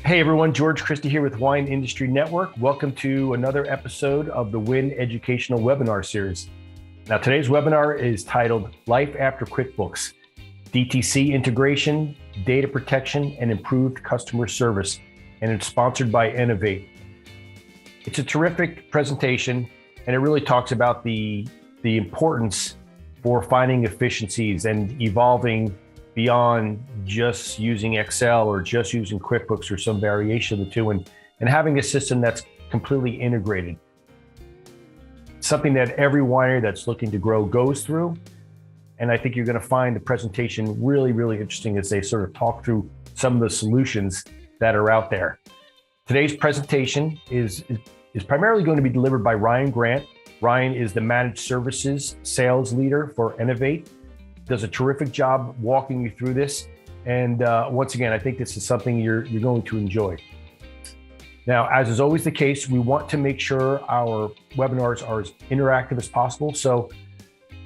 Hey everyone, George Christie here with Wine Industry Network. Welcome to another episode of the Win Educational Webinar Series. Now today's webinar is titled Life After QuickBooks, DTC Integration, Data Protection, and Improved Customer Service, and it's sponsored by Innovate. It's a terrific presentation, and it really talks about the importance for finding efficiencies and evolving beyond just using Excel or just using QuickBooks or some variation of the two, and having a system that's completely integrated. Something that every winery that's looking to grow goes through. And I think you're going to find the presentation really, really interesting as they sort of talk through some of the solutions that are out there. Today's presentation is primarily going to be delivered by Ryan Grant. Ryan is the Managed Services Sales Leader for Innovate. Does a terrific job walking you through this. And once again, I think this is something you're going to enjoy. Now, as is always the case, we want to make sure our webinars are as interactive as possible. So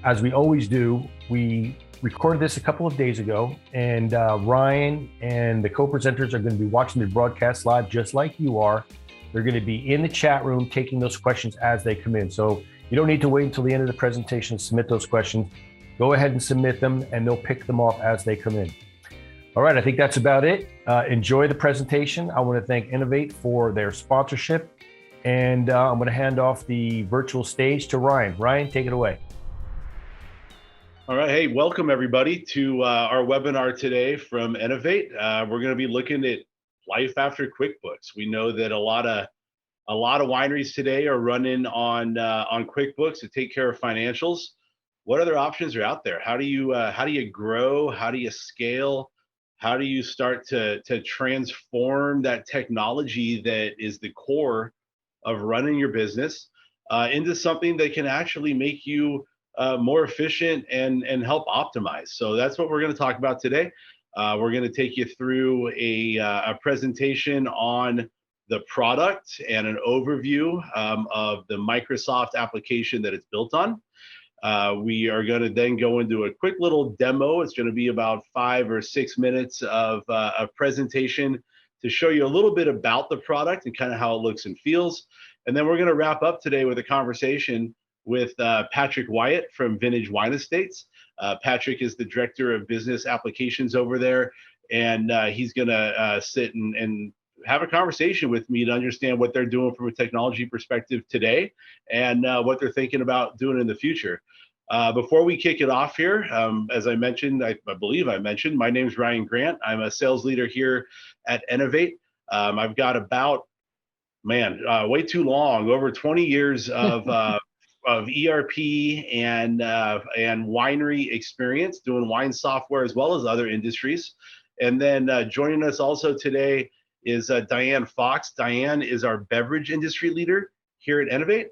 as we always do, we recorded this a couple of days ago, and Ryan and the co-presenters are going to be watching the broadcast live just like you are. They're going to be in the chat room taking those questions as they come in. So you don't need to wait until the end of the presentation to submit those questions. Go ahead and submit them, and they'll pick them off as they come in. All right, I think that's about it. Enjoy the presentation. I want to thank Innovate for their sponsorship, and I'm going to hand off the virtual stage to Ryan. Ryan, take it away. All right, hey, welcome everybody to our webinar today from Innovate. We're going to be looking at life after QuickBooks. We know that a lot of wineries today are running on QuickBooks to take care of financials. What other options are out there? How do you grow? How do you scale? How do you start to transform that technology that is the core of running your business into something that can actually make you more efficient and help optimize? So that's what we're going to talk about today. We're going to take you through a presentation on the product and an overview of the Microsoft application that it's built on. We are going to then go into a quick little demo. It's going to be about 5 or 6 minutes of a presentation to show you a little bit about the product and kind of how it looks and feels. And then we're going to wrap up today with a conversation with Patrick Wyatt from Vintage Wine Estates. Patrick is the Director of Business Applications over there, and he's going to sit and have a conversation with me to understand what they're doing from a technology perspective today and what they're thinking about doing in the future. Before we kick it off here, as I mentioned, I believe I mentioned, my name is Ryan Grant. I'm a sales leader here at Innovate. I've got about, way too long, over 20 years of ERP and winery experience doing wine software as well as other industries. And then joining us also today is Diane Fox. Diane is our beverage industry leader here at Innovate.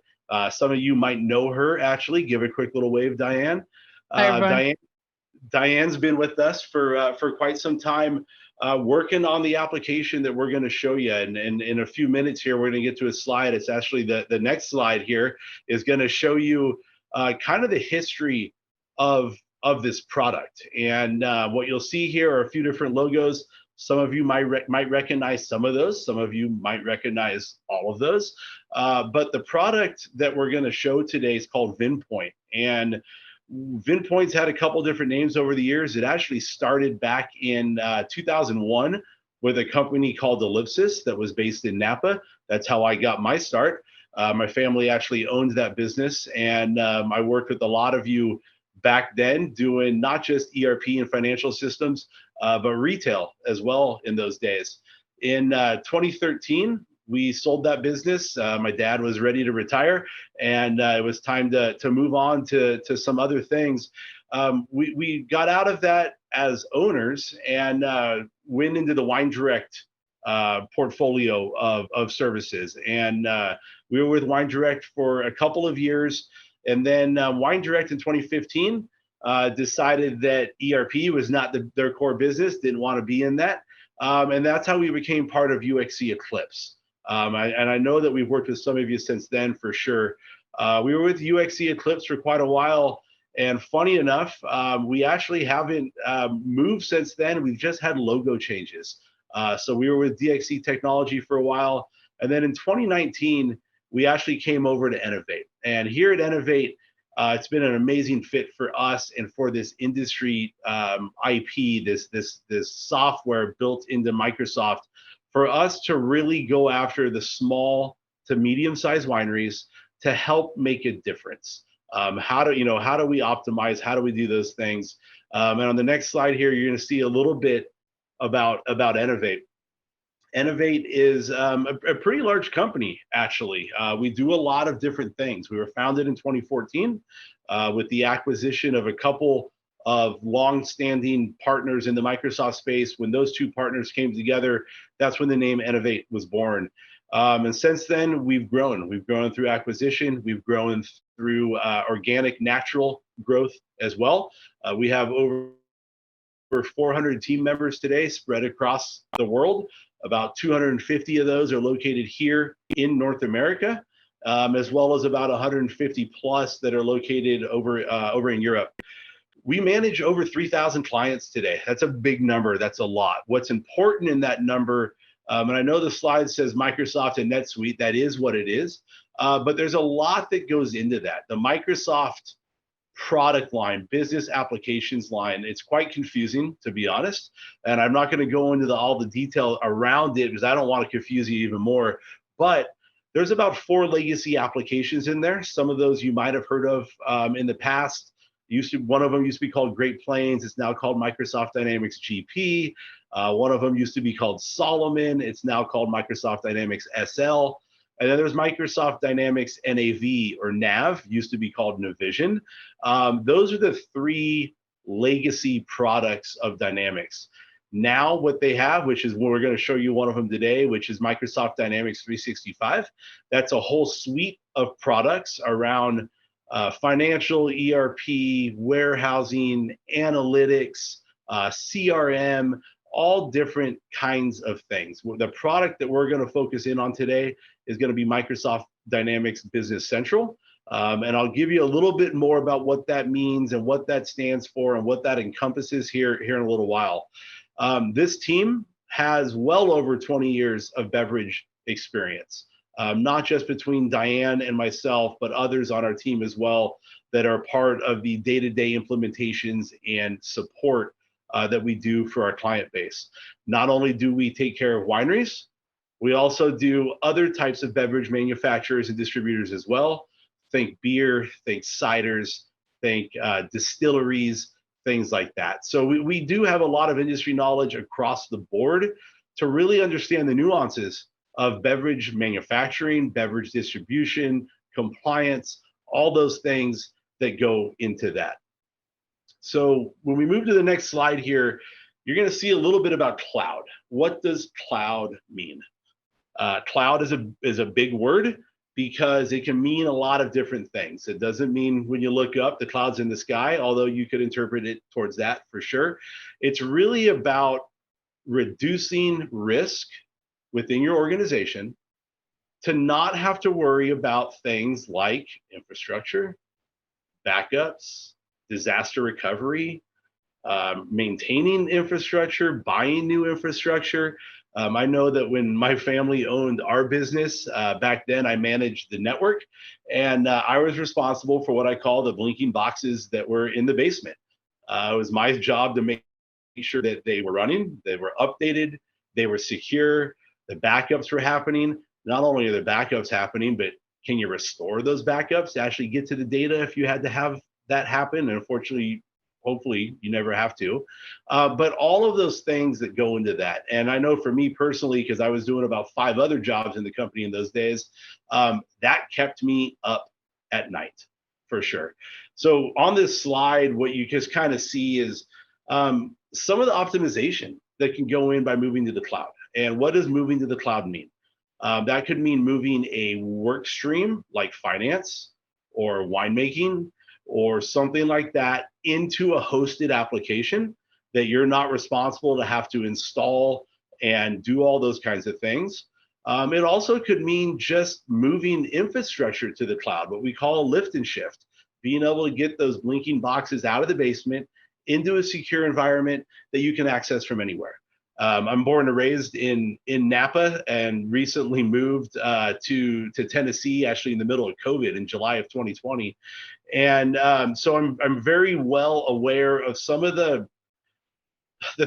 Some of you might know her, actually. Give a quick little wave, Diane. Diane's been with us for quite some time, working on the application that we're going to show you. And in a few minutes here, we're going to get to a slide. It's actually the next slide here is going to show you kind of the history of this product. And what you'll see here are a few different logos. Some of you might recognize some of those. Some of you might recognize all of those. But the product that we're going to show today is called VinPoint. And VinPoint's had a couple different names over the years. It actually started back in 2001 with a company called Ellipsis that was based in Napa. That's how I got my start. My family actually owned that business, and I worked with a lot of you back then doing not just ERP and financial systems, but retail as well in those days. In 2013, we sold that business. My dad was ready to retire, and it was time to move on to some other things. We got out of that as owners and went into the Wine Direct portfolio of services. And we were with Wine Direct for a couple of years. And then Wine Direct in 2015 decided that ERP was not their core business, didn't want to be in that. And that's how we became part of UXC Eclipse. And I know that we've worked with some of you since then for sure. We were with UXC Eclipse for quite a while. And funny enough, we actually haven't moved since then. We've just had logo changes. So we were with DXC Technology for a while. And then in 2019, we actually came over to Innovate. And here at Innovate, it's been an amazing fit for us and for this industry IP, this software built into Microsoft, for us to really go after the small to medium-sized wineries to help make a difference. How do we optimize? How do we do those things? And on the next slide here, you're going to see a little bit about Innovate. Innovate is a pretty large company, actually. We do a lot of different things. We were founded in 2014 with the acquisition of a couple of long-standing partners in the Microsoft space. When those two partners came together, that's when the name Innovate was born. And since then, we've grown. We've grown through acquisition. We've grown through organic, natural growth as well. We have over 400 team members today spread across the world. About 250 of those are located here in North America, as well as about 150 plus that are located over in Europe. We manage over 3,000 clients today. That's a big number. That's a lot. What's important in that number, and I know the slide says Microsoft and NetSuite, that is what it is, but there's a lot that goes into that. The Microsoft product line, business applications line, it's quite confusing, to be honest. And I'm not going to go into all the detail around it because I don't want to confuse you even more. But there's about 4 legacy applications in there. Some of those you might have heard of in the past. One of them used to be called Great Plains. It's now called Microsoft Dynamics GP. One of them used to be called Solomon. It's now called Microsoft Dynamics SL. And then there's Microsoft Dynamics NAV or NAV, used to be called Navision. Those are the 3 legacy products of Dynamics. Now what they have, which is what we're going to show you one of them today, which is Microsoft Dynamics 365. That's a whole suite of products around financial, ERP, warehousing, analytics, CRM, all different kinds of things. The product that we're going to focus in on today is going to be Microsoft Dynamics Business Central. And I'll give you a little bit more about what that means and what that stands for and what that encompasses here in a little while. This team has well over 20 years of beverage experience, not just between Diane and myself, but others on our team as well that are part of the day-to-day implementations and support that we do for our client base. Not only do we take care of wineries, we also do other types of beverage manufacturers and distributors as well. Think beer, think ciders, think distilleries, things like that. So we do have a lot of industry knowledge across the board to really understand the nuances of beverage manufacturing, beverage distribution, compliance, all those things that go into that. So when we move to the next slide here, you're going to see a little bit about cloud. What does cloud mean? Cloud is a big word because it can mean a lot of different things. It doesn't mean when you look up, the cloud's in the sky, although you could interpret it towards that for sure. It's really about reducing risk within your organization to not have to worry about things like infrastructure, backups, disaster recovery, maintaining infrastructure, buying new infrastructure. I know that when my family owned our business, back then I managed the network, and I was responsible for what I call the blinking boxes that were in the basement. It was my job to make sure that they were running, they were updated, they were secure, the backups were happening. Not only are the backups happening, but can you restore those backups to actually get to the data if you had to have that happen? And unfortunately, hopefully you never have to. But all of those things that go into that. And I know for me personally, because I was doing about 5 other jobs in the company in those days, that kept me up at night for sure. So on this slide, what you just kind of see is some of the optimization that can go in by moving to the cloud. And what does moving to the cloud mean? That could mean moving a work stream like finance or winemaking or something like that into a hosted application that you're not responsible to have to install and do all those kinds of things. It also could mean just moving infrastructure to the cloud, what we call a lift and shift, being able to get those blinking boxes out of the basement into a secure environment that you can access from anywhere. I'm born and raised in Napa and recently moved to Tennessee, actually in the middle of COVID in July of 2020. And so I'm very well aware of some of the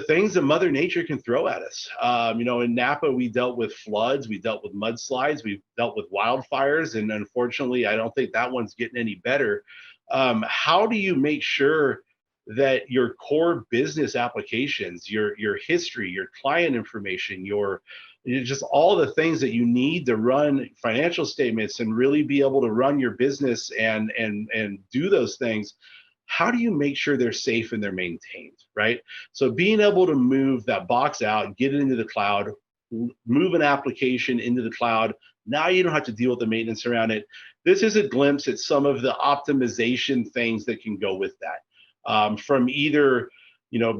things that Mother Nature can throw at us. In Napa, we dealt with floods, we dealt with mudslides, we dealt with wildfires, and unfortunately, I don't think that one's getting any better. How do you make sure that your core business applications, your history, your client information, just all the things that you need to run financial statements and really be able to run your business and do those things, how do you make sure they're safe and they're maintained, right? So being able to move that box out, get it into the cloud, move an application into the cloud, now you don't have to deal with the maintenance around it. This is a glimpse at some of the optimization things that can go with that. From either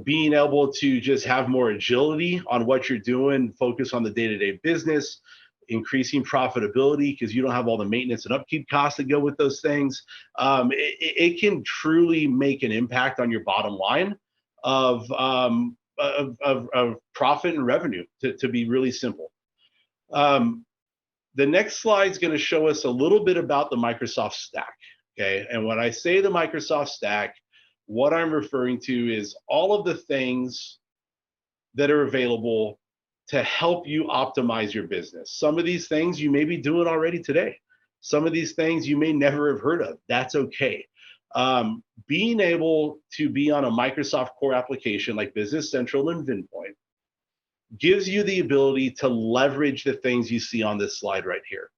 being able to just have more agility on what you're doing, focus on the day-to-day business, increasing profitability because you don't have all the maintenance and upkeep costs that go with those things. It can truly make an impact on your bottom line of profit and revenue, to be really simple. The next slide is going to show us a little bit about the Microsoft stack. Okay, and when I say the Microsoft stack, what I'm referring to is all of the things that are available to help you optimize your business. Some of these things you may be doing already today. Some of these things you may never have heard of. That's okay. Being able to be on a Microsoft core application like Business Central and VinPoint gives you the ability to leverage the things you see on this slide right here.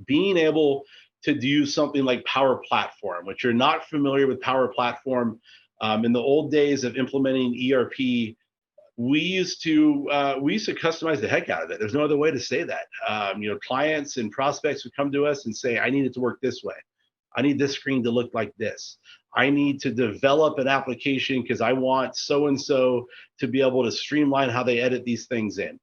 Being able to do something like Power Platform, which you're not familiar with Power Platform. In the old days of implementing ERP, we used to customize the heck out of it. There's no other way to say that. Clients and prospects would come to us and say, I need it to work this way. I need this screen to look like this. I need to develop an application because I want so-and-so to be able to streamline how they edit these things in.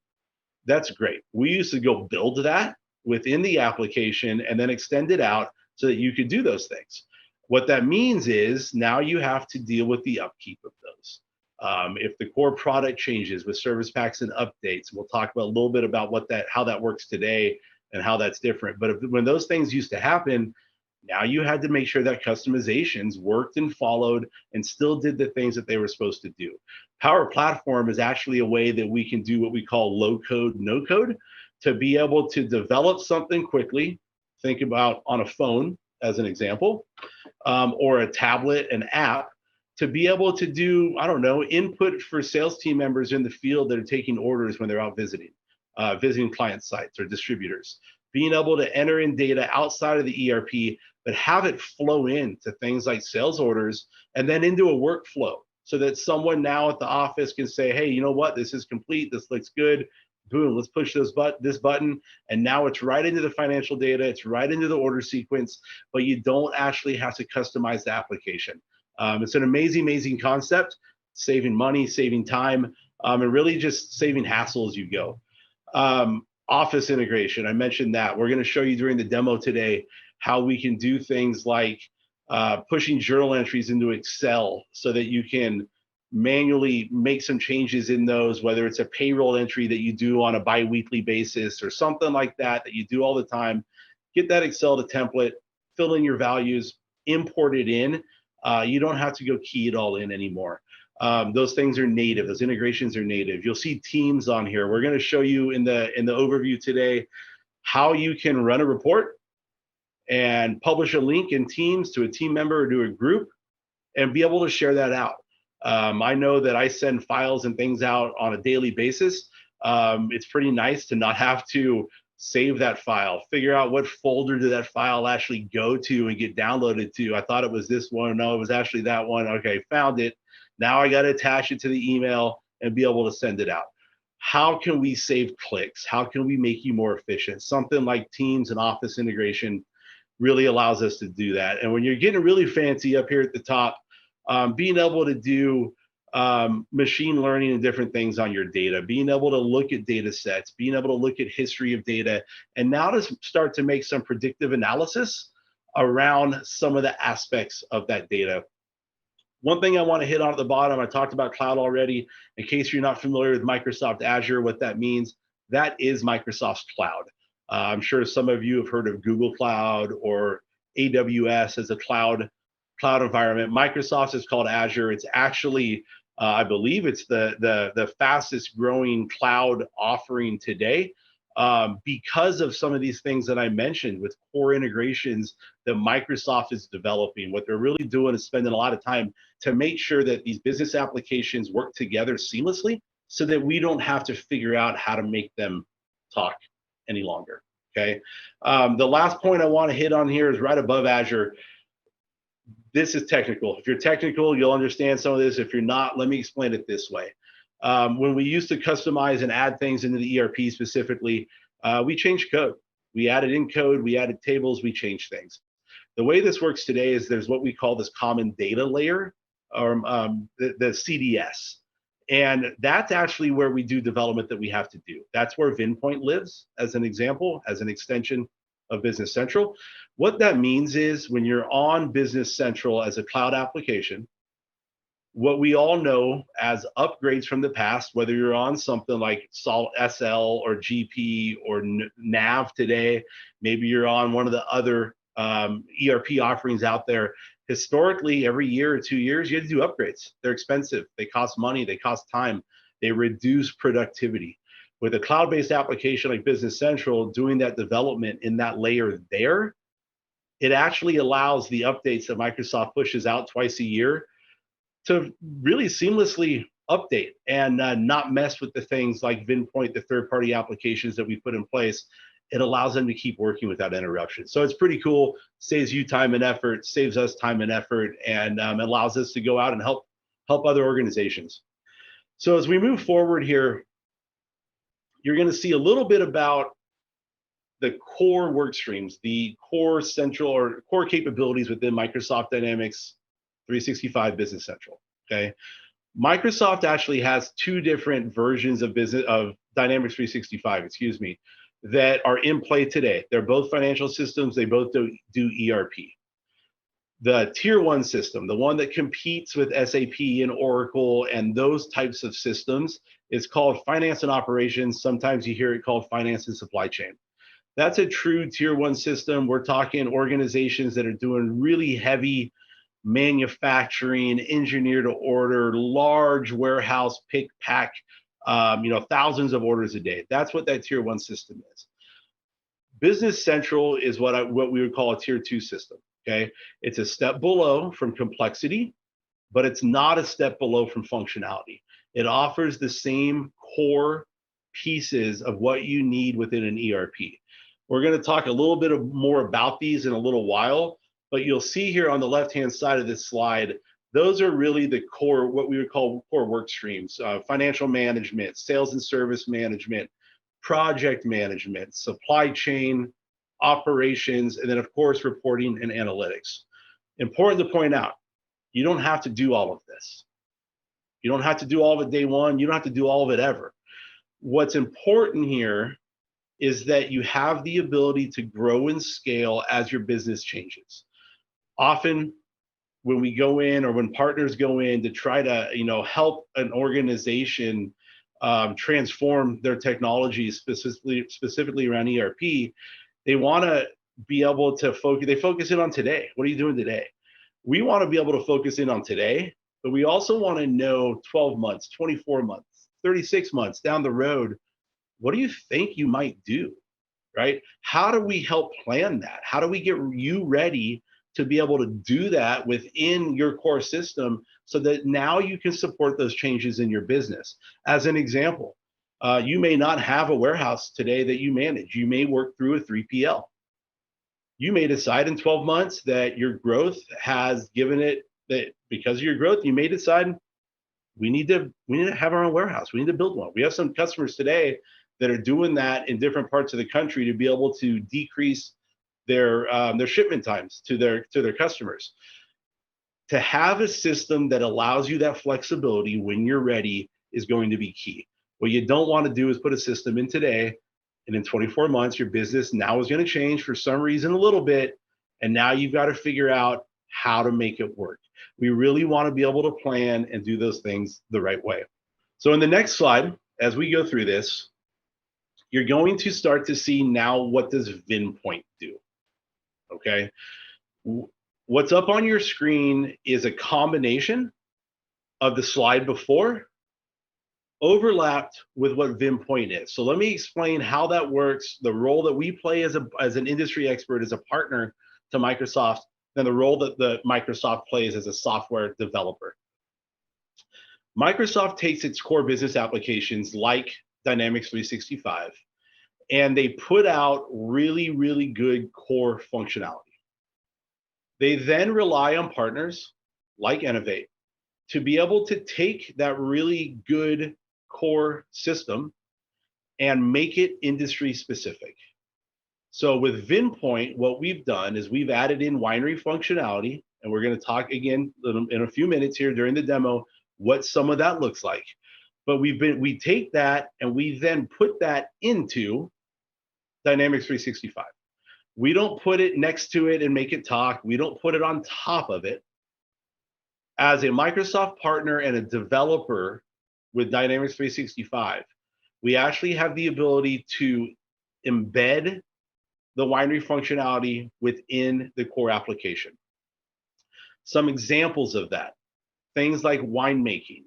That's great. We used to go build that within the application and then extend it out so that you could do those things. What that means is now you have to deal with the upkeep of those. If the core product changes with service packs and updates, we'll talk about a little bit about how that works today and how that's different. But when those things used to happen, now you had to make sure that customizations worked and followed and still did the things that they were supposed to do. Power Platform is actually a way that we can do what we call low code, no code, to be able to develop something quickly. Think about on a phone as an example, or a tablet, an app, to be able to do, input for sales team members in the field that are taking orders when they're out visiting client sites or distributors. Being able to enter in data outside of the ERP, but have it flow into things like sales orders and then into a workflow so that someone now at the office can say, hey, you know what, this is complete, this looks good, boom, let's push this button, and now it's right into the financial data, it's right into the order sequence, but you don't actually have to customize the application. It's an amazing concept, saving money, saving time, and really just saving hassle as you go. Office integration, I mentioned that. We're going to show you during the demo today how we can do things like pushing journal entries into Excel so that you can manually make some changes in those, whether it's a payroll entry that you do on a bi-weekly basis or something like that you do all the time. Get that Excel to template, fill in your values, import it in. You don't have to go key it all in anymore. Those things are native. Those integrations are native. You'll see Teams on here. We're going to show you in the overview today how you can run a report and publish a link in Teams to a team member or to a group and be able to share that out. I know that I send files and things out on a daily basis. It's pretty nice to not have to save that file, figure out what folder did that file actually go to and get downloaded to. I thought it was this one. No, it was actually that one. Okay, found it. Now I got to attach it to the email and be able to send it out. How can we save clicks? How can we make you more efficient? Something like Teams and Office integration really allows us to do that. And when you're getting really fancy up here at the top, being able to do machine learning and different things on your data, being able to look at data sets, being able to look at history of data, and now to start to make some predictive analysis around some of the aspects of that data. One thing I want to hit on at the bottom, I talked about cloud already. In case you're not familiar with Microsoft Azure, what that means, that is Microsoft's cloud. I'm sure some of you have heard of Google Cloud or AWS as a cloud environment. Microsoft's is called Azure. It's actually, I believe it's the fastest growing cloud offering today, because of some of these things that I mentioned with core integrations that Microsoft is developing. What they're really doing is spending a lot of time to make sure that these business applications work together seamlessly so that we don't have to figure out how to make them talk any longer. Okay. The last point I want to hit on here is right above Azure. This is technical. If you're technical, you'll understand some of this. If you're not, let me explain it this way. When we used to customize and add things into the ERP specifically, we changed code. We added in code, we added tables, we changed things. The way this works today is there's what we call this common data layer, or the CDS. And that's actually where we do development that we have to do. That's where VinPoint lives, as an example, as an extension of Business Central. What that means is when you're on Business Central as a cloud application, what we all know as upgrades from the past, whether you're on something like SL or GP or NAV today, maybe you're on one of the other ERP offerings out there. Historically, every year or 2 years, you had to do upgrades. They're expensive. They cost money. They cost time. They reduce productivity. With a cloud-based application like Business Central, doing that development in that layer there, it actually allows the updates that Microsoft pushes out twice a year to really seamlessly update and not mess with the things like VinPoint, the third-party applications that we put in place. It allows them to keep working without interruption. So it's pretty cool, saves you time and effort, saves us time and effort, and allows us to go out and help other organizations. So as we move forward here, you're going to see a little bit about the core work streams, the core central or core capabilities within Microsoft Dynamics 365 Business Central. Okay, Microsoft actually has two different versions of Dynamics 365, excuse me, that are in play today. They're both financial systems. They both do ERP. The tier one system, the one that competes with SAP and Oracle and those types of systems, is called Finance and Operations. Sometimes you hear it called Finance and Supply Chain. That's a true tier one system. We're talking organizations that are doing really heavy manufacturing, engineer to order, large warehouse pick pack, thousands of orders a day. That's what that tier one system is. Business Central is what we would call a tier two system. Okay, it's a step below from complexity, but it's not a step below from functionality. It offers the same core pieces of what you need within an ERP. We're going to talk a little bit more about these in a little while, but you'll see here on the left-hand side of this slide, those are really the core, what we would call core work streams: financial management, sales and service management, project management, supply chain, operations, and then of course, reporting and analytics. Important to point out, you don't have to do all of this. You don't have to do all of it day one. You don't have to do all of it ever. What's important here is that you have the ability to grow and scale as your business changes. Often when we go in, or when partners go in to try to help an organization transform their technology, specifically around ERP, they want to be able to focus in on today. What are you doing today? We want to be able to focus in on today, but we also want to know 12 months, 24 months, 36 months down the road, what do you think you might do, right? How do we help plan that? How do we get you ready to be able to do that within your core system so that now you can support those changes in your business? As an example, you may not have a warehouse today that you manage. You may work through a 3PL. You may decide in 12 months that your growth has given it that because of your growth, you may decide we need to have our own warehouse. We need to build one. We have some customers today that are doing that in different parts of the country to be able to decrease their shipment times to their customers. To have a system that allows you that flexibility when you're ready is going to be key. What you don't want to do is put a system in today, and in 24 months, your business now is going to change for some reason a little bit, and now you've got to figure out how to make it work. We really want to be able to plan and do those things the right way. So in the next slide, as we go through this, you're going to start to see now what does VinPoint do, okay? What's up on your screen is a combination of the slide before overlapped with what VinPoint is. So let me explain how that works, the role that we play as an industry expert, as a partner to Microsoft, and the role that the Microsoft plays as a software developer. Microsoft takes its core business applications like Dynamics 365, and they put out really, really good core functionality. They then rely on partners like Innovate to be able to take that really good core system and make it industry specific. So with VinPoint, what we've done is we've added in winery functionality, and we're going to talk again in a few minutes here during the demo what some of that looks like. But we take that and we then put that into Dynamics 365. We don't put it next to it and make it talk. We don't put it on top of it. As a Microsoft partner and a developer with Dynamics 365, we actually have the ability to embed the winery functionality within the core application. Some examples of that, things like winemaking,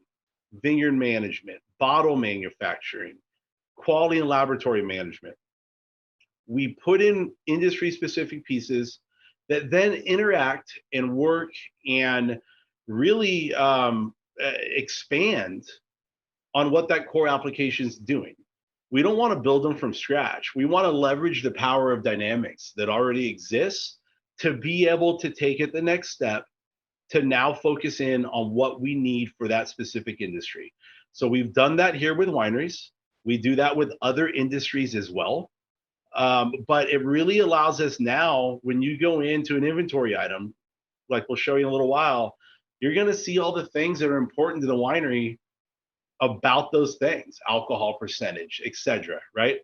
vineyard management, bottle manufacturing, quality and laboratory management. We put in industry-specific pieces that then interact and work and really expand on what that core application is doing. We don't want to build them from scratch. We want to leverage the power of Dynamics that already exists to be able to take it the next step to now focus in on what we need for that specific industry. So we've done that here with wineries. We do that with other industries as well. But it really allows us now, when you go into an inventory item, like we'll show you in a little while, you're going to see all the things that are important to the winery about those things, alcohol percentage, etc. Right?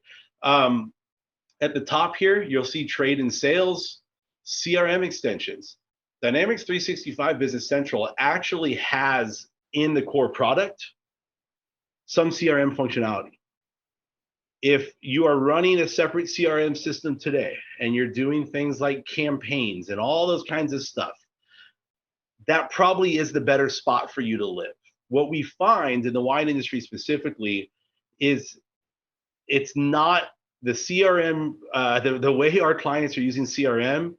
At the top here, you'll see trade and sales, CRM extensions. Dynamics 365 Business Central actually has in the core product some CRM functionality. If you are running a separate CRM system today and you're doing things like campaigns and all those kinds of stuff, that probably is the better spot for you to live. What we find in the wine industry specifically is it's not the CRM, the way our clients are using CRM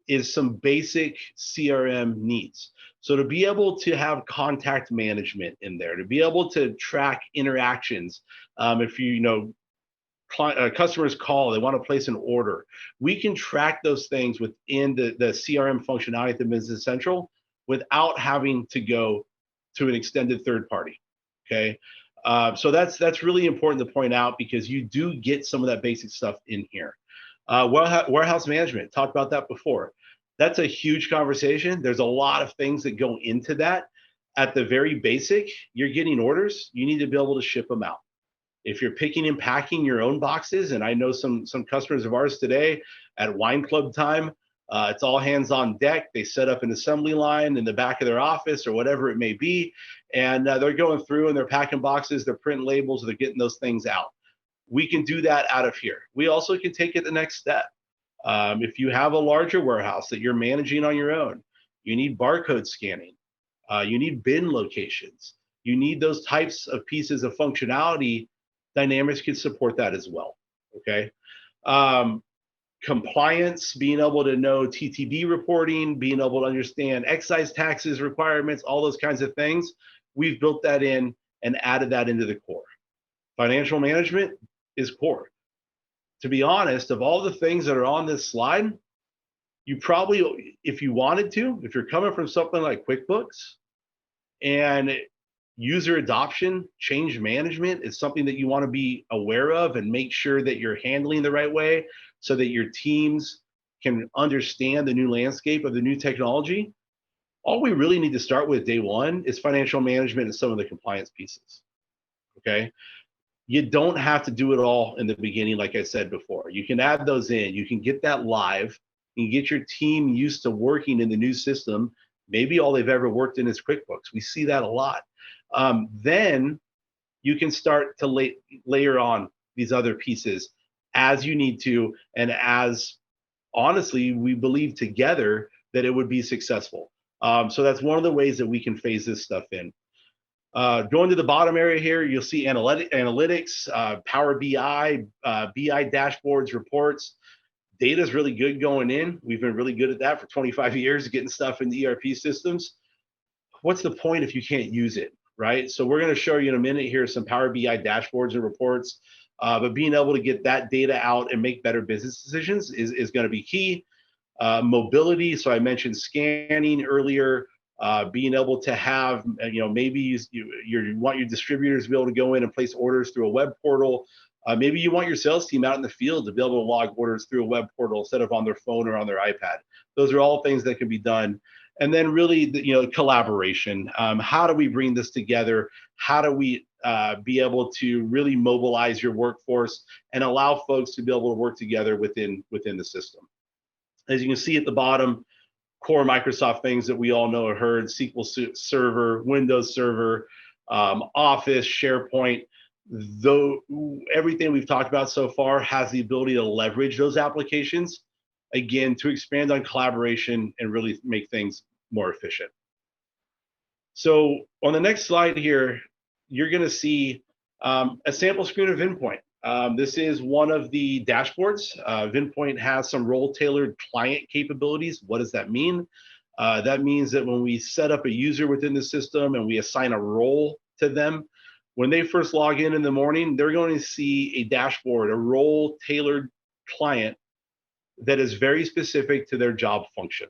is some basic CRM needs. So to be able to have contact management in there, to be able to track interactions, if customers call, they want to place an order, we can track those things within the CRM functionality at the Business Central without having to go to an extended third party. Okay, so that's really important to point out because you do get some of that basic stuff in here. Warehouse management, talked about that before. That's a huge conversation. There's a lot of things that go into that. At the very basic, you're getting orders, you need to be able to ship them out. If you're picking and packing your own boxes, and I know some customers of ours today at wine club time, it's all hands on deck. They set up an assembly line in the back of their office or whatever it may be, and they're going through and they're packing boxes, they're printing labels, they're getting those things out. We can do that out of here. We also can take it the next step. If you have a larger warehouse that you're managing on your own, you need barcode scanning, you need bin locations, you need those types of pieces of functionality. Dynamics can support that as well, okay? Compliance, being able to know TTD reporting, being able to understand excise taxes requirements, all those kinds of things, we've built that in and added that into the core. Financial management is core. To be honest, of all the things that are on this slide, you probably, if you wanted to, if you're coming from something like QuickBooks and user adoption, change management is something that you want to be aware of and make sure that you're handling the right way so that your teams can understand the new landscape of the new technology. All we really need to start with day one is financial management and some of the compliance pieces, okay? You don't have to do it all in the beginning, like I said before. You can add those in, you can get that live, and get your team used to working in the new system. Maybe all they've ever worked in is QuickBooks. We see that a lot. Then you can start to layer on these other pieces as you need to, and as honestly we believe together that it would be successful. So that's one of the ways that we can phase this stuff in. Going to the bottom area here, you'll see analytics, Power BI, BI dashboards, reports. Data is really good going in. We've been really good at that for 25 years, getting stuff in the ERP systems. What's the point if you can't use it, right? So we're going to show you in a minute here some Power BI dashboards and reports, but being able to get that data out and make better business decisions is going to be key. Mobility, so I mentioned scanning earlier, being able to have, maybe you want your distributors to be able to go in and place orders through a web portal. Maybe you want your sales team out in the field to be able to log orders through a web portal instead of on their phone or on their iPad. Those are all things that can be done. And then really, collaboration. How do we bring this together? How do we be able to really mobilize your workforce and allow folks to be able to work together within the system? As you can see at the bottom, core Microsoft things that we all know or heard: SQL Server, Windows Server, Office, SharePoint. Though everything we've talked about so far has the ability to leverage those applications, again, to expand on collaboration and really make things more efficient. So on the next slide here, you're going to see a sample screen of VinPoint. This is one of the dashboards. VinPoint has some role-tailored client capabilities. What does that mean? That means that when we set up a user within the system and we assign a role to them, when they first log in the morning, they're going to see a dashboard, a role-tailored client that is very specific to their job function.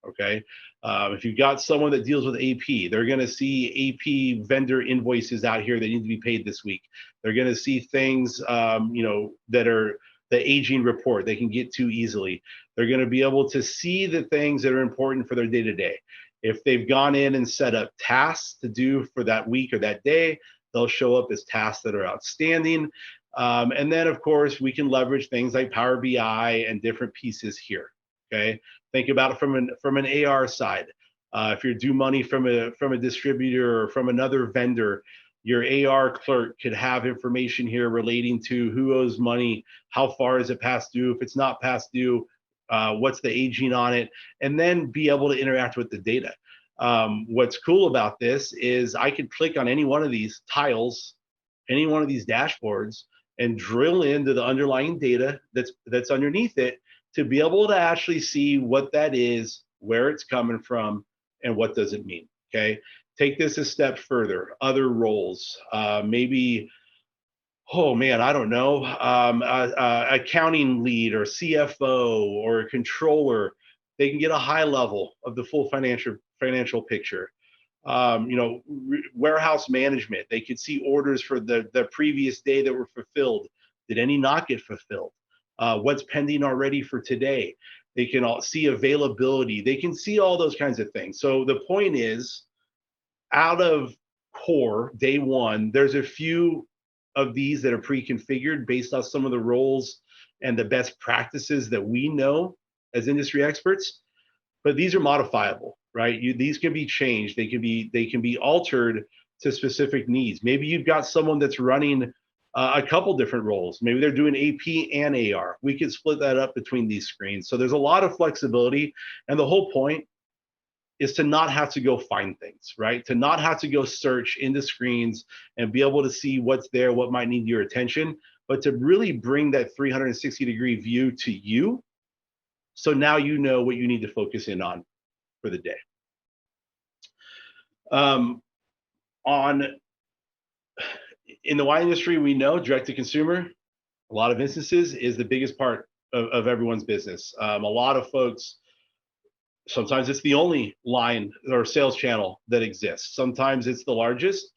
Okay. If you've got someone that deals with AP, they're going to see AP vendor invoices out here that need to be paid this week. They're going to see things, that are the aging report they can get to easily. They're going to be able to see the things that are important for their day-to-day. If they've gone in and set up tasks to do for that week or that day, they'll show up as tasks that are outstanding. And then, of course, we can leverage things like Power BI and different pieces here. Okay, think about it from an AR side. If you're due money from a distributor or from another vendor, your AR clerk could have information here relating to who owes money, how far is it past due, if it's not past due, what's the aging on it, and then be able to interact with the data. What's cool about this is I could click on any one of these tiles, any one of these dashboards, and drill into the underlying data that's underneath it to be able to actually see what that is, where it's coming from, and what does it mean. Okay, take this a step further. Other roles, maybe, oh man, I don't know, accounting lead or CFO or a controller. They can get a high level of the full financial picture. Warehouse management, they could see orders for the previous day that were fulfilled. Did any not get fulfilled? What's pending already for today? They can all see availability. They can see all those kinds of things. So the point is, out of core day one, there's a few of these that are pre-configured based on some of the roles and the best practices that we know as industry experts. But these are modifiable, right? These can be changed. They can be altered to specific needs. Maybe you've got someone that's running a couple different roles. Maybe they're doing AP and AR. We could split that up between these screens. So there's a lot of flexibility. And the whole point is to not have to go find things, right? To not have to go search into screens and be able to see what's there, what might need your attention, but to really bring that 360-degree view to you. So now you know what you need to focus in on for the day. In the wine industry, we know direct to consumer, a lot of instances, is the biggest part of everyone's business. A lot of folks, sometimes it's the only line or sales channel that exists. Sometimes it's the largest.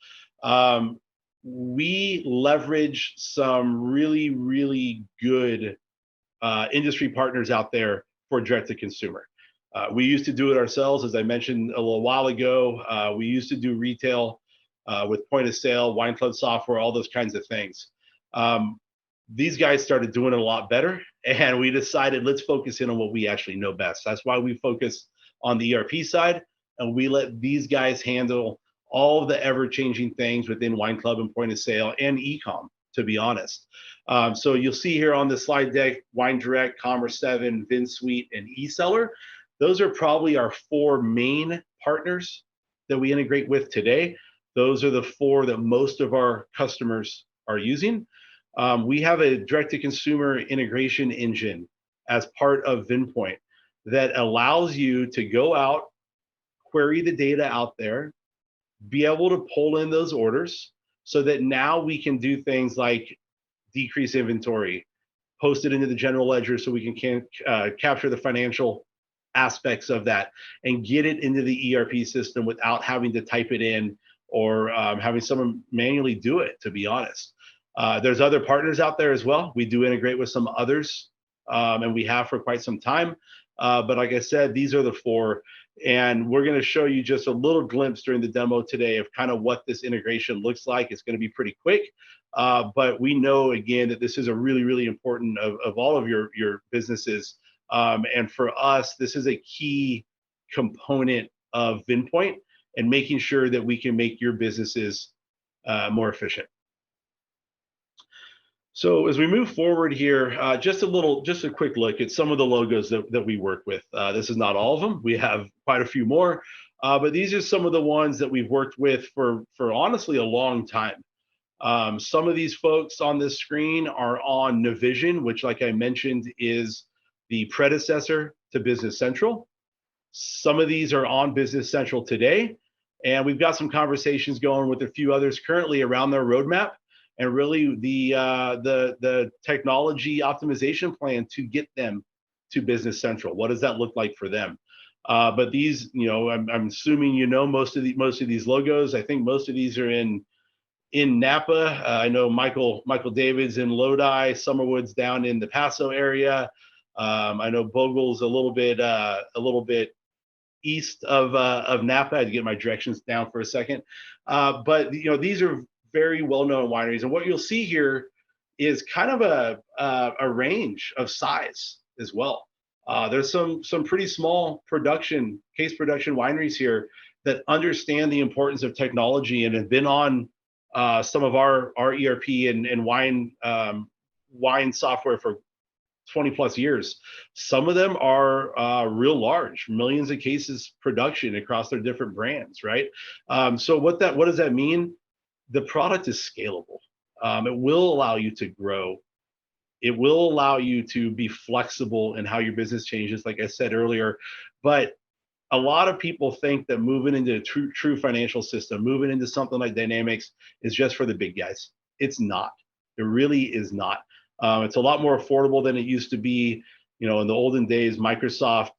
We leverage some really, really good industry partners out there for direct to consumer. We used to do it ourselves, as I mentioned a little while ago. We used to do retail with point of sale, wine club software, all those kinds of things. these guys started doing it a lot better, and we decided let's focus in on what we actually know best. That's why we focus on the ERP side, and we let these guys handle all of the ever-changing things within Wine Club and point of sale and e-com, to be honest. So you'll see here on the slide deck, Wine Direct, Commerce 7, VinSuite, and eSeller. Those are probably our 4 main partners that we integrate with today. Those are the 4 that most of our customers are using. We have a direct-to-consumer integration engine as part of VinPoint that allows you to go out, query the data out there, be able to pull in those orders so that now we can do things like decrease inventory, post it into the general ledger so we can capture the financial aspects of that and get it into the ERP system without having to type it in or having someone manually do it, to be honest. There's other partners out there as well. We do integrate with some others, and we have for quite some time. But like I said, these are the 4, and we're going to show you just a little glimpse during the demo today of kind of what this integration looks like. It's going to be pretty quick, but we know, again, that this is a really, really important of all of your businesses. And for us, this is a key component of VinPoint and making sure that we can make your businesses more efficient. So as we move forward here, just a quick look at some of the logos that we work with. This is not all of them. We have quite a few more, but these are some of the ones that we've worked with for honestly a long time. Some of these folks on this screen are on Navision, which, like I mentioned, is the predecessor to Business Central. Some of these are on Business Central today, and we've got some conversations going with a few others currently around their roadmap and really the technology optimization plan to get them to Business Central. What does that look like for them? But these, I'm assuming most of these logos. I think most of these are in Napa. I know Michael David's in Lodi, Summerwood's down in the Paso area. I know Bogle's a little bit east of Napa. I had to get my directions down for a second. But these are very well-known wineries, and what you'll see here is kind of a range of size as well. There's some pretty small case production wineries here that understand the importance of technology and have been on some of our ERP and wine software for 20 plus years. Some of them are real large, millions of cases production across their different brands, right? So what does that mean? The product is scalable. It will allow you to grow. It will allow you to be flexible in how your business changes, like I said earlier. But a lot of people think that moving into a true financial system, moving into something like Dynamics is just for the big guys. It's not. It really is not. It's a lot more affordable than it used to be. In the olden days, Microsoft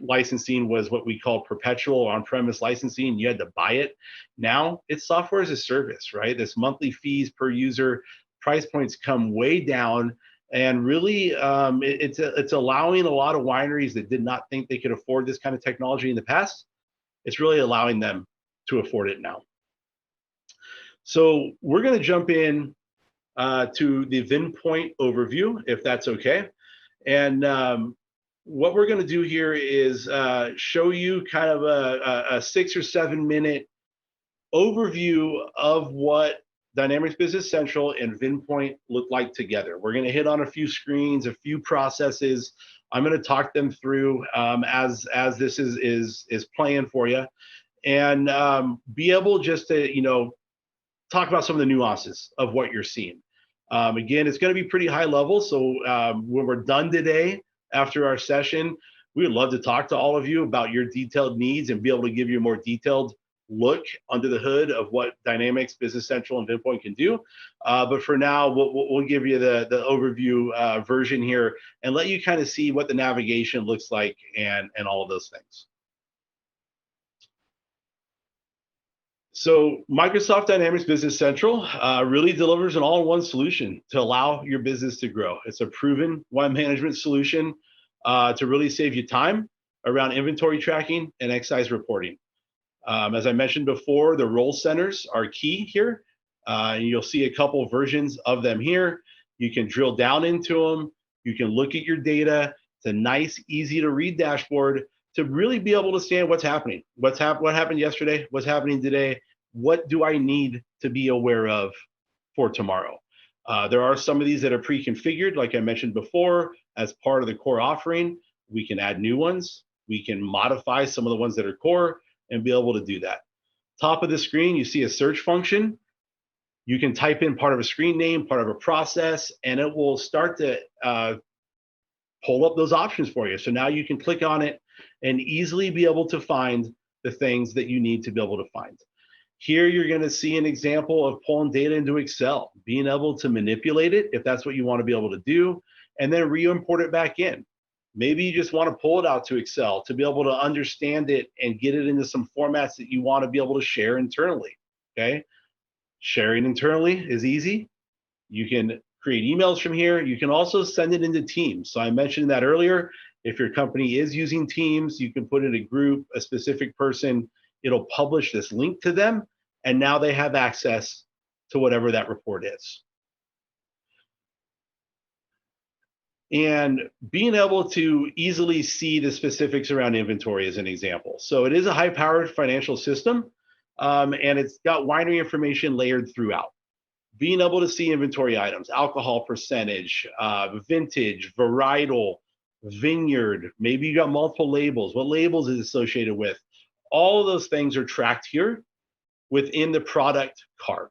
licensing was what we call perpetual or on-premise licensing. You had to buy it. Now it's software as a service, right? This monthly fees per user, price points come way down, and really it's allowing a lot of wineries that did not think they could afford this kind of technology in the past. It's really allowing them to afford it now. So we're going to jump in to the VinPoint overview, if that's okay. And what we're going to do here is show you kind of a 6 or 7 minute overview of what Dynamics Business Central and VinPoint look like together. We're going to hit on a few screens, a few processes. I'm going to talk them through as this is playing for you, and be able just to talk about some of the nuances of what you're seeing. Again, it's going to be pretty high level. So when we're done today, after our session, we would love to talk to all of you about your detailed needs and be able to give you a more detailed look under the hood of what Dynamics, Business Central, and VinPoint can do. But for now, we'll give you the overview version here and let you kind of see what the navigation looks like and all of those things. So Microsoft Dynamics Business Central really delivers an all-in-one solution to allow your business to grow. It's a proven wine management solution to really save you time around inventory tracking and excise reporting. As I mentioned before, the role centers are key here. And you'll see a couple versions of them here. You can drill down into them. You can look at your data. It's a nice, easy to read dashboard to really be able to understand what's happening. What happened yesterday? What's happening today? What do I need to be aware of for tomorrow? There are some of these that are pre-configured, like I mentioned before, as part of the core offering. We can add new ones. We can modify some of the ones that are core and be able to do that. Top of the screen, you see a search function. You can type in part of a screen name, part of a process, and it will start to pull up those options for you. So now you can click on it and easily be able to find the things that you need to be able to find. Here, you're going to see an example of pulling data into Excel, being able to manipulate it if that's what you want to be able to do, and then re-import it back in. Maybe you just want to pull it out to Excel to be able to understand it and get it into some formats that you want to be able to share internally, okay? Sharing internally is easy. You can create emails from here. You can also send it into Teams. So I mentioned that earlier. If your company is using Teams, you can put in a group, a specific person. It'll publish this link to them, and now they have access to whatever that report is. And being able to easily see the specifics around inventory is an example. So it is a high-powered financial system, and it's got winery information layered throughout. Being able to see inventory items, alcohol percentage, vintage, varietal, vineyard, maybe you got multiple labels, what labels is associated with. All of those things are tracked here within the product card.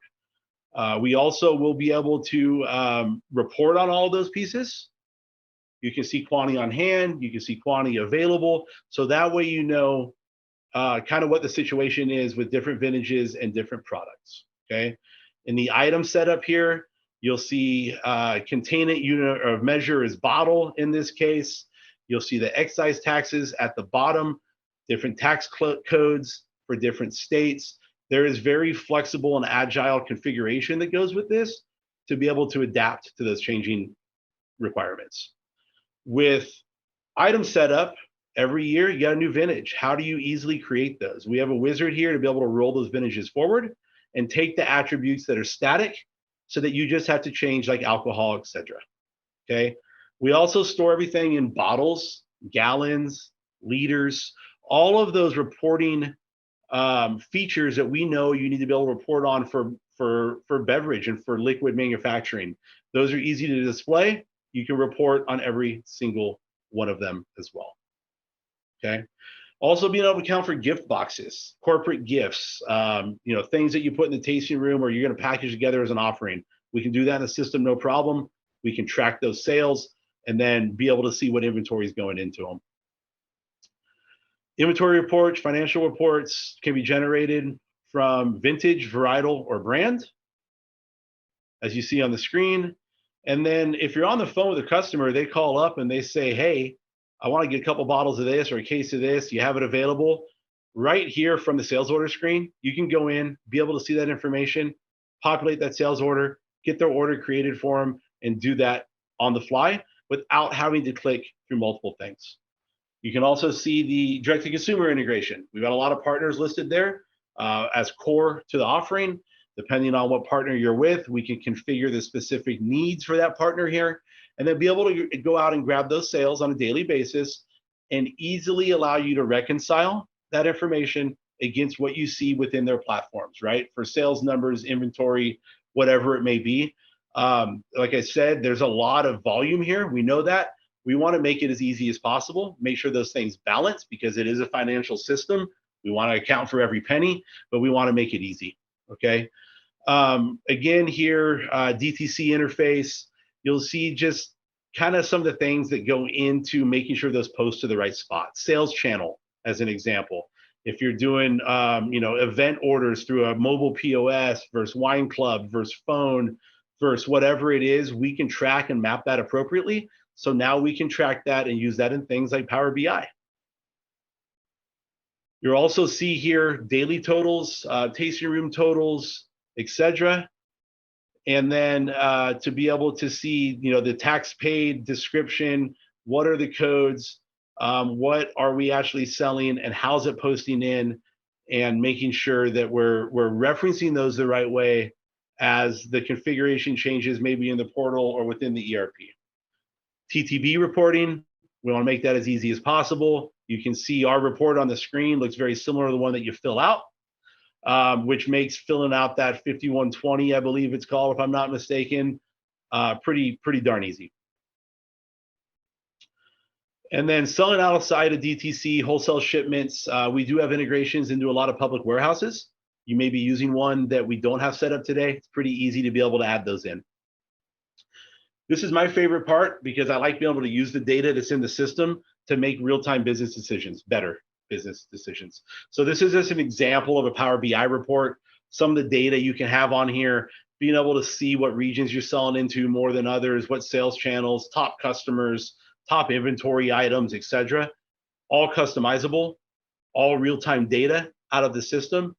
We also will be able to report on all of those pieces. You can see quantity on hand, you can see quantity available. So that way you know kind of what the situation is with different vintages and different products, okay? In the item setup here, you'll see containment unit of measure is bottle in this case. You'll see the excise taxes at the bottom, different tax codes for different states. There is very flexible and agile configuration that goes with this to be able to adapt to those changing requirements. With item setup, every year you got a new vintage. How do you easily create those? We have a wizard here to be able to roll those vintages forward and take the attributes that are static so that you just have to change like alcohol, etc. Okay. We also store everything in bottles, gallons, liters, all of those reporting features that we know you need to be able to report on for beverage and for liquid manufacturing. Those are easy to display. You can report on every single one of them as well. Okay. Also being able to account for gift boxes, corporate gifts, things that you put in the tasting room or you're going to package together as an offering. We can do that in the system, no problem. We can track those sales and then be able to see what inventory is going into them. Inventory reports, financial reports can be generated from vintage, varietal, or brand, as you see on the screen. And then if you're on the phone with a customer, they call up and they say, hey, I want to get a couple bottles of this or a case of this. You have it available right here from the sales order screen. You can go in, be able to see that information, populate that sales order, get their order created for them, and do that on the fly without having to click through multiple things. You can also see the direct-to-consumer integration. We've got a lot of partners listed there as core to the offering. Depending on what partner you're with, we can configure the specific needs for that partner here, and then be able to go out and grab those sales on a daily basis and easily allow you to reconcile that information against what you see within their platforms, right? For sales numbers, inventory, whatever it may be. Like I said, there's a lot of volume here. We know that. We want to make it as easy as possible, make sure those things balance because it is a financial system. We want to account for every penny, but we want to make it easy, okay? Again, here, DTC interface, you'll see just kind of some of the things that go into making sure those post to the right spot. Sales channel, as an example. If you're doing, event orders through a mobile POS versus wine club versus phone versus whatever it is, we can track and map that appropriately. So now we can track that and use that in things like Power BI. You'll also see here daily totals, tasting room totals, etc. And then to be able to see, the tax paid description, what are the codes, what are we actually selling, and how's it posting in, and making sure that we're referencing those the right way, as the configuration changes maybe in the portal or within the ERP. TTB reporting, we want to make that as easy as possible. You can see our report on the screen looks very similar to the one that you fill out, which makes filling out that 5120, I believe it's called, if I'm not mistaken, pretty darn easy. And then selling outside of DTC, wholesale shipments, we do have integrations into a lot of public warehouses. You may be using one that we don't have set up today. It's pretty easy to be able to add those in. This is my favorite part because I like being able to use the data that's in the system to make real-time business decisions, better business decisions. So this is just an example of a Power BI report. Some of the data you can have on here, being able to see what regions you're selling into more than others, what sales channels, top customers, top inventory items, etc. All customizable, all real-time data out of the system,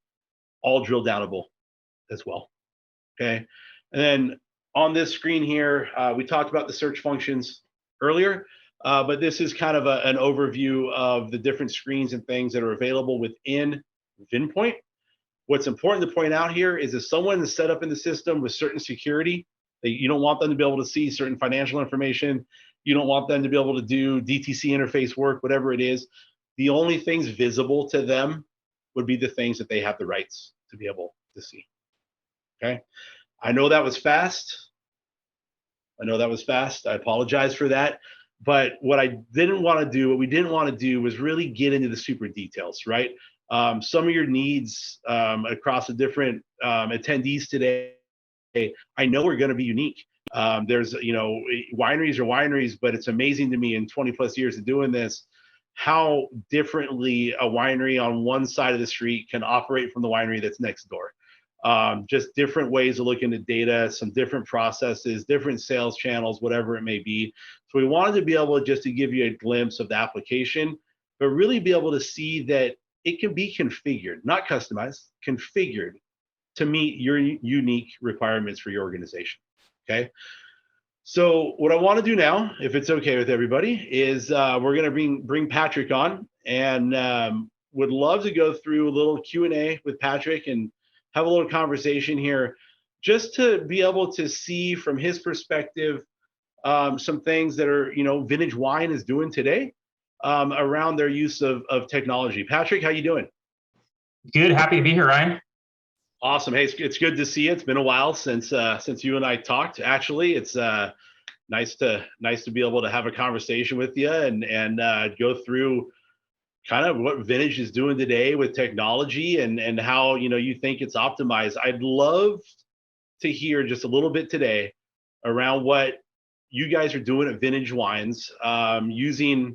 all drill downable as well. Okay, and then on this screen here, we talked about the search functions earlier, but this is kind of an overview of the different screens and things that are available within VinPoint. What's important to point out here is if someone is set up in the system with certain security, that you don't want them to be able to see certain financial information, you don't want them to be able to do DTC interface work, whatever it is, the only things visible to them would be the things that they have the rights to be able to see. Okay, I know that was fast. I apologize for that. But what we didn't want to do was really get into the super details, right? Some of your needs across the different attendees today, I know are going to be unique. There's, wineries are wineries, but it's amazing to me in 20 plus years of doing this, how differently a winery on one side of the street can operate from the winery that's next door. Just different ways of looking at data, some different processes, different sales channels, whatever it may be. So we wanted to be able just to give you a glimpse of the application, but really be able to see that it can be configured, not customized, configured to meet your unique requirements for your organization. Okay. So what I want to do now, if it's okay with everybody, is we're going to bring Patrick on, and would love to go through a little Q&A with Patrick and have a little conversation here, just to be able to see from his perspective some things that are, Vintage Wine is doing today around their use of technology. Patrick, how you doing? Good, happy to be here, Ryan. Awesome. Hey, it's good to see you. It's been a while since you and I talked. Actually, it's nice to be able to have a conversation with you and go through kind of what Vintage is doing today with technology and how you think it's optimized. I'd love to hear just a little bit today around what you guys are doing at Vintage Wines using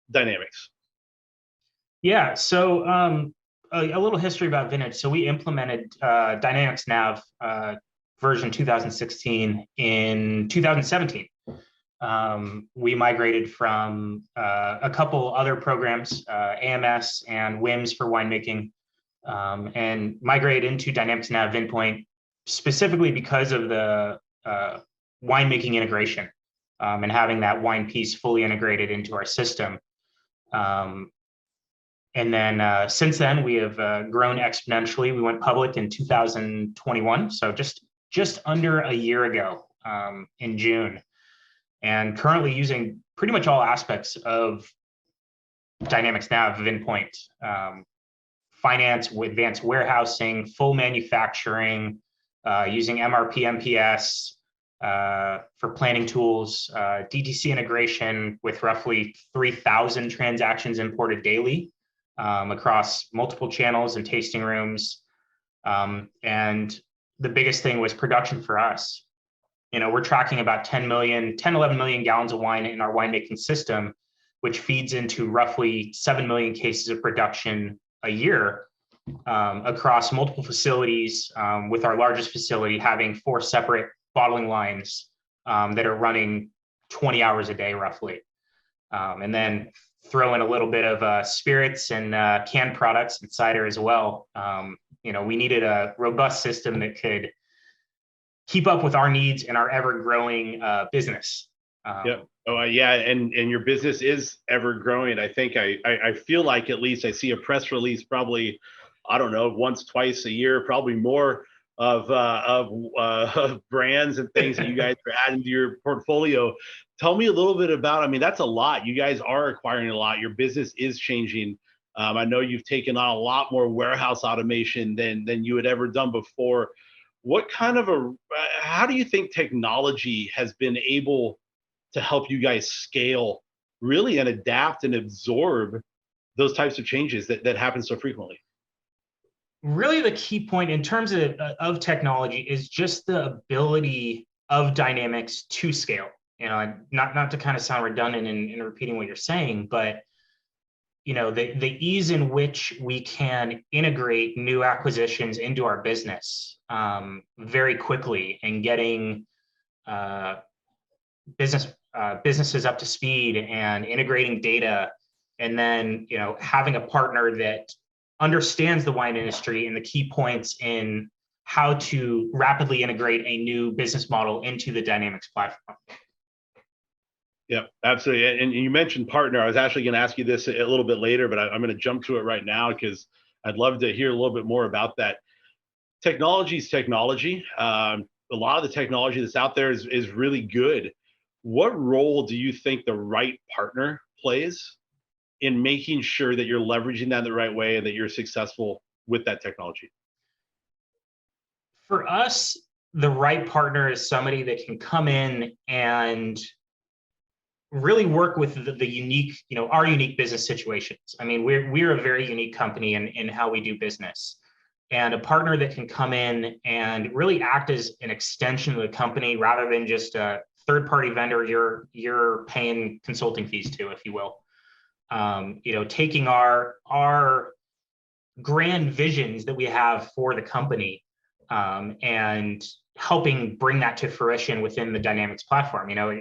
Dynamics. Yeah, so a little history about Vintage. So we implemented Dynamics Nav version 2016 in 2017. We migrated from a couple other programs, AMS and WIMS for winemaking, and migrated into Dynamics Nav VinPoint specifically because of the winemaking integration and having that wine piece fully integrated into our system. And then since then, we have grown exponentially. We went public in 2021, so just under a year ago in June. And currently using pretty much all aspects of Dynamics Nav VinPoint, finance, advanced warehousing, full manufacturing, using MRP, MPS for planning tools, DTC integration with roughly 3,000 transactions imported daily across multiple channels and tasting rooms. And the biggest thing was production for us. We're tracking about 11 million gallons of wine in our winemaking system, which feeds into roughly 7 million cases of production a year across multiple facilities, with our largest facility having 4 separate bottling lines that are running 20 hours a day roughly. And then throw in a little bit of spirits and canned products and cider as well. We needed a robust system that could keep up with our needs and our ever-growing business. Yeah. Oh, yeah. And your business is ever growing. I think I feel like at least I see a press release probably, I don't know, once, twice a year, probably more of brands and things that you guys are adding to your portfolio. Tell me a little bit about, I mean, that's a lot. You guys are acquiring a lot. Your business is changing. I know you've taken on a lot more warehouse automation than you had ever done before. What kind of how do you think technology has been able to help you guys scale really and adapt and absorb those types of changes that happen so frequently? Really, the key point in terms of technology is just the ability of Dynamics to scale. You know, not to kind of sound redundant in repeating what you're saying, but you know, the ease in which we can integrate new acquisitions into our business very quickly, and getting businesses up to speed and integrating data, and then, you know, having a partner that understands the wine industry and the key points in how to rapidly integrate a new business model into the Dynamics platform. Yeah, absolutely. And you mentioned partner. I was actually going to ask you this a little bit later, but I'm going to jump to it right now because I'd love to hear a little bit more about that. Technology is technology. A lot of the technology that's out there is really good. What role do you think the right partner plays in making sure that you're leveraging that the right way and that you're successful with that technology? For us, the right partner is somebody that can come in and really work with the unique, you know, our unique business situations. I mean, we're a very unique company in how we do business, and a partner that can come in and really act as an extension of the company rather than just a third-party vendor you're paying consulting fees to, if you will. You know, taking our grand visions that we have for the company and helping bring that to fruition within the Dynamics platform. You know,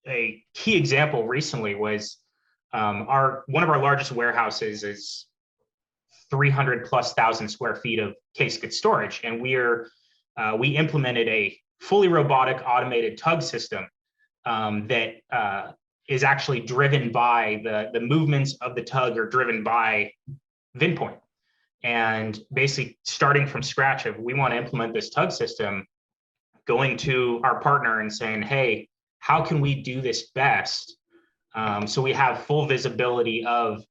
a key example recently was one of our largest warehouses is 300,000+ square feet of case goods storage, and we implemented a fully robotic automated tug system that is actually driven by the movements of the tug are driven by VinPoint. And basically starting from scratch, if we want to implement this tug system, going to our partner and saying, hey, how can we do this best? So we have full visibility of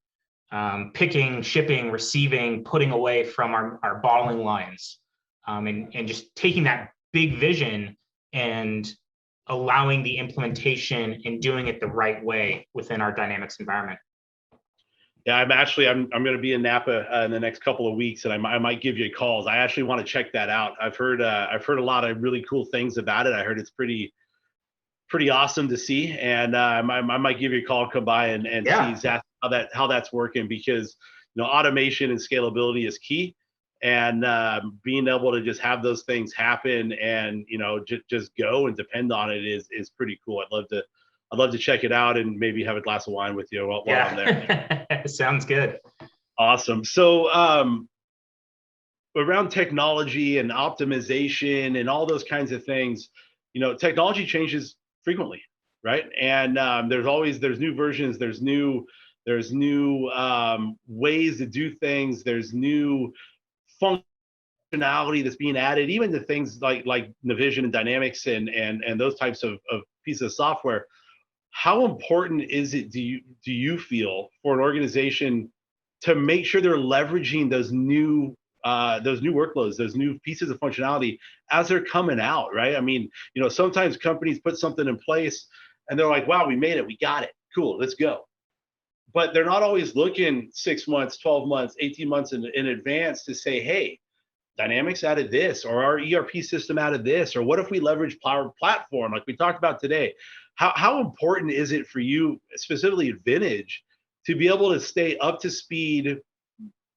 picking, shipping, receiving, putting away from our bottling lines, and just taking that big vision and allowing the implementation and doing it the right way within our Dynamics environment. Yeah, I'm going to be in Napa in the next couple of weeks, and I might give you a call. I actually want to check that out. I've heard a lot of really cool things about it. I heard it's pretty awesome to see, and I might give you a call, come by and Yeah. see exactly how that's working, because you know, automation and scalability is key, and being able to just have those things happen and, you know, just go and depend on it is pretty cool. I'd love to check it out and maybe have a glass of wine with you while I'm there. Sounds good. Awesome. So around technology and optimization and all those kinds of things, you know, technology changes frequently, right? And there's new versions, there's new ways to do things, there's new functionality that's being added, even to things like Navision and Dynamics and those types of pieces of software. How important is it, do you feel, for an organization to make sure they're leveraging those new workloads, those new pieces of functionality as they're coming out, right? I mean, you know, sometimes companies put something in place and they're like, wow, we made it, we got it, cool, let's go. But they're not always looking 6 months, 12 months, 18 months in advance to say, hey, Dynamics added this, or our ERP system added this, or what if we leverage Power Platform like we talked about today? How important is it for you, specifically at Vintage, to be able to stay up to speed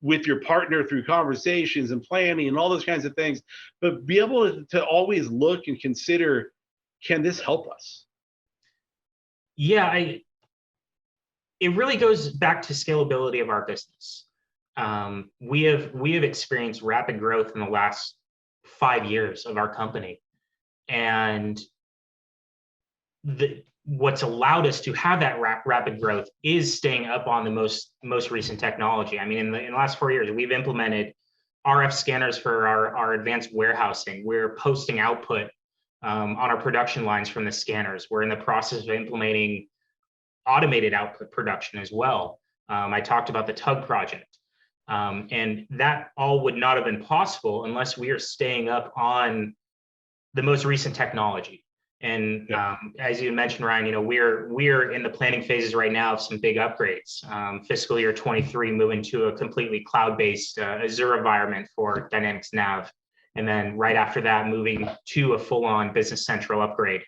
with your partner through conversations and planning and all those kinds of things, but be able to always look and consider, can this help us? Yeah, it really goes back to scalability of our business. We have experienced rapid growth in the last 5 years of our company, and what's allowed us to have that rapid growth is staying up on the most recent technology. I mean, in the last 4 years, we've implemented RF scanners for our advanced warehousing. We're posting output on our production lines from the scanners. We're in the process of implementing automated output production as well. I talked about the tug project. And that all would not have been possible unless we are staying up on the most recent technology. And as you mentioned, Ryan, we're in the planning phases right now of some big upgrades. Fiscal year 23, moving to a completely cloud-based Azure environment for Dynamics Nav. And then right after that, moving to a full-on Business Central upgrade,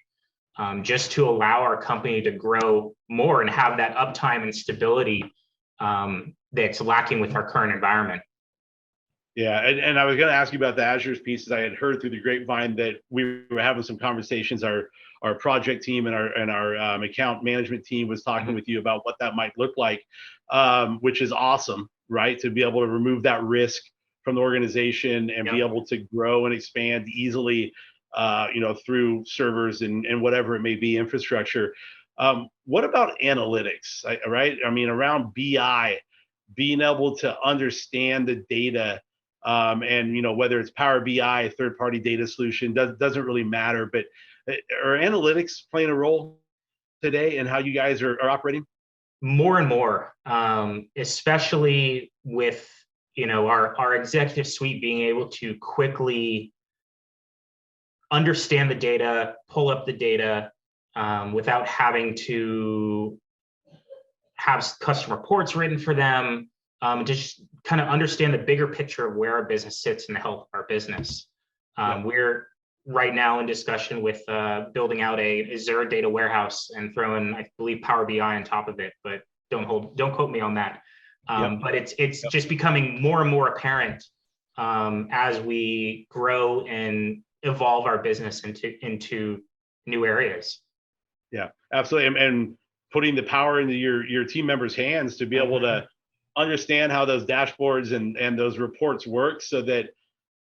just to allow our company to grow more and have that uptime and stability that's lacking with our current environment. Yeah, and I was going to ask you about the Azure pieces. I had heard through the grapevine that we were having some conversations. Our project team and our account management team was talking with you about what that might look like, which is awesome, right? To be able to remove that risk from the organization and be able to grow and expand easily, through servers and whatever it may be, infrastructure. What about analytics, right? I mean, around BI, being able to understand the data. And whether it's Power BI, third-party data solution, doesn't really matter. But are analytics playing a role today in how you guys are operating? More and more, especially with our executive suite being able to quickly understand the data, pull up the data without having to have custom reports written for them. To just kind of understand the bigger picture of where our business sits and the health of our business. We're right now in discussion with building out a Azure data warehouse and throwing, I believe, Power BI on top of it, but don't quote me on that. But it's just becoming more and more apparent as we grow and evolve our business into new areas. Yeah, absolutely. And putting the power into your team members' hands to be able to understand how those dashboards and those reports work, so that,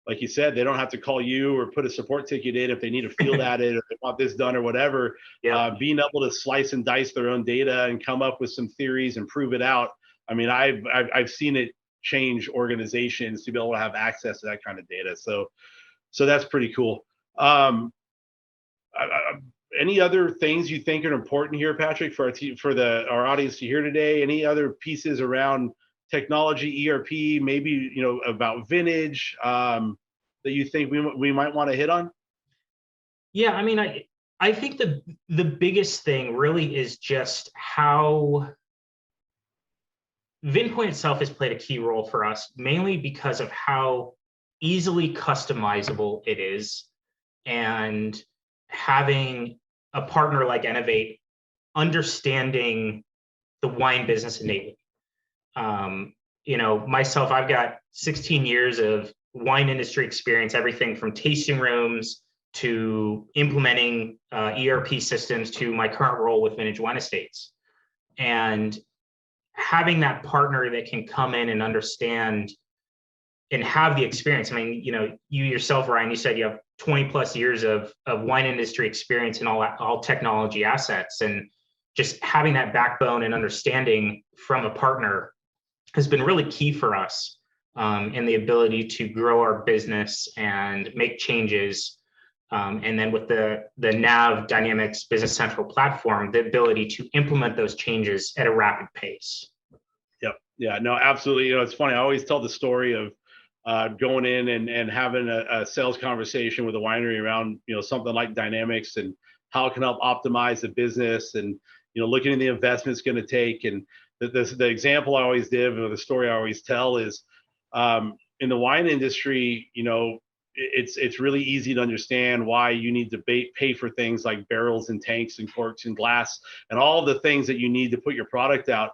like you said, they don't have to call you or put a support ticket in if they need to field at it or they want this done or whatever. Being able to slice and dice their own data and come up with some theories and prove it out. I mean, I've seen it change organizations to be able to have access to that kind of data. So that's pretty cool. Any other things you think are important here, Patrick, for our audience to hear today? Any other pieces around technology, ERP, maybe about vintage that you think we might want to hit on? Yeah, I mean, I think the biggest thing really is just how VinPoint itself has played a key role for us, mainly because of how easily customizable it is, and having a partner like Innovate understanding the wine business innately. Myself, I've got 16 years of wine industry experience, everything from tasting rooms to implementing ERP systems to my current role with Vintage Wine Estates. And having that partner that can come in and understand and have the experience. I mean, you yourself, Ryan, you said you have 20 plus years of wine industry experience in all technology assets, and just having that backbone and understanding from a partner has been really key for us in the ability to grow our business and make changes. And then with the Nav Dynamics Business Central platform, the ability to implement those changes at a rapid pace. Yep. Yeah, no, absolutely. It's funny. I always tell the story of going in and having a sales conversation with a winery around, something like Dynamics and how it can help optimize the business, and, looking at the investment it's going to take. And the example I always give, or the story I always tell, is in the wine industry, it's really easy to understand why you need to pay for things like barrels and tanks and corks and glass and all the things that you need to put your product out.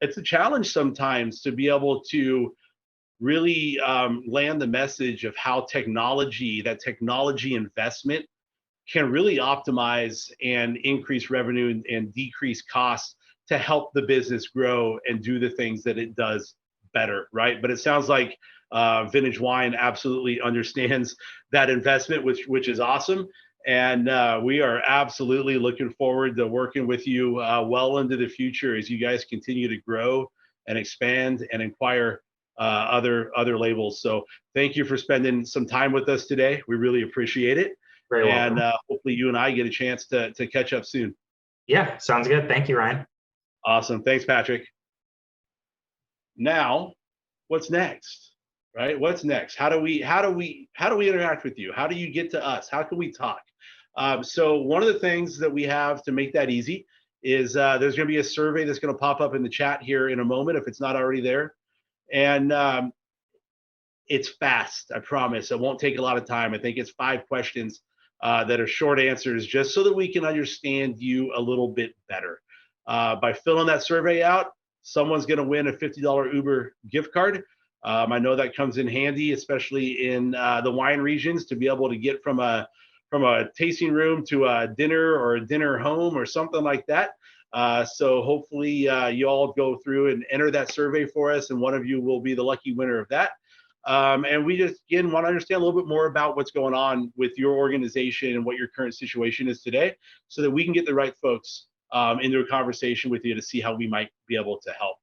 It's a challenge sometimes to be able to really land the message of how that technology investment can really optimize and increase revenue and decrease costs to help the business grow and do the things that it does better, right? But it sounds like Vintage Wine absolutely understands that investment, which is awesome. And we are absolutely looking forward to working with you well into the future as you guys continue to grow and expand and acquire other labels. So thank you for spending some time with us today. We really appreciate it. Very welcome. And hopefully you and I get a chance to catch up soon. Yeah, sounds good. Thank you, Ryan. Awesome. Thanks, Patrick. Now, what's next? Right? What's next? How do we interact with you? How do you get to us? How can we talk? So one of the things that we have to make that easy is there's going to be a survey that's going to pop up in the chat here in a moment if it's not already there. And it's fast, I promise. It won't take a lot of time. I think it's 5 questions that are short answers, just so that we can understand you a little bit better. By filling that survey out, someone's going to win a $50 Uber gift card. I know that comes in handy, especially in the wine regions, to be able to get from a tasting room to a dinner or a dinner home or something like that. So hopefully you all go through and enter that survey for us, and one of you will be the lucky winner of that. And we just, again, want to understand a little bit more about what's going on with your organization and what your current situation is today, so that we can get the right folks into a conversation with you to see how we might be able to help.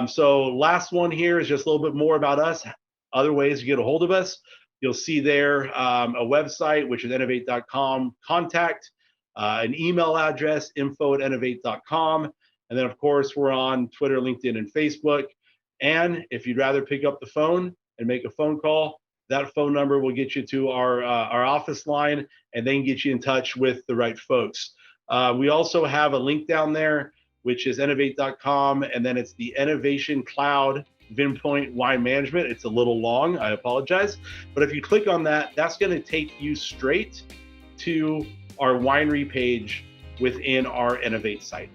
So last one here is just a little bit more about us, other ways to get a hold of us. You'll see there a website, which is innovate.com, contact, an email address, info@innovate.com. And then, of course, we're on Twitter, LinkedIn, and Facebook. And if you'd rather pick up the phone and make a phone call, that phone number will get you to our office line and then get you in touch with the right folks. We also have a link down there, which is innovate.com, and then it's the Innovation Cloud VinPoint Wine Management. It's a little long, I apologize. But if you click on that, that's going to take you straight to our winery page within our Innovate site.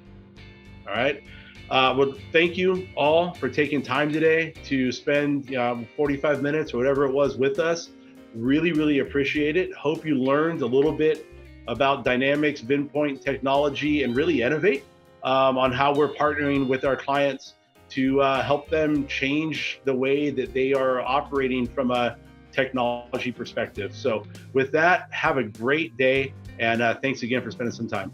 All right. Well, thank you all for taking time today to spend 45 minutes or whatever it was with us. Really, really appreciate it. Hope you learned a little bit about Dynamics, VinPoint technology, and really Innovate on how we're partnering with our clients to help them change the way that they are operating from a technology perspective. So with that, have a great day, and thanks again for spending some time.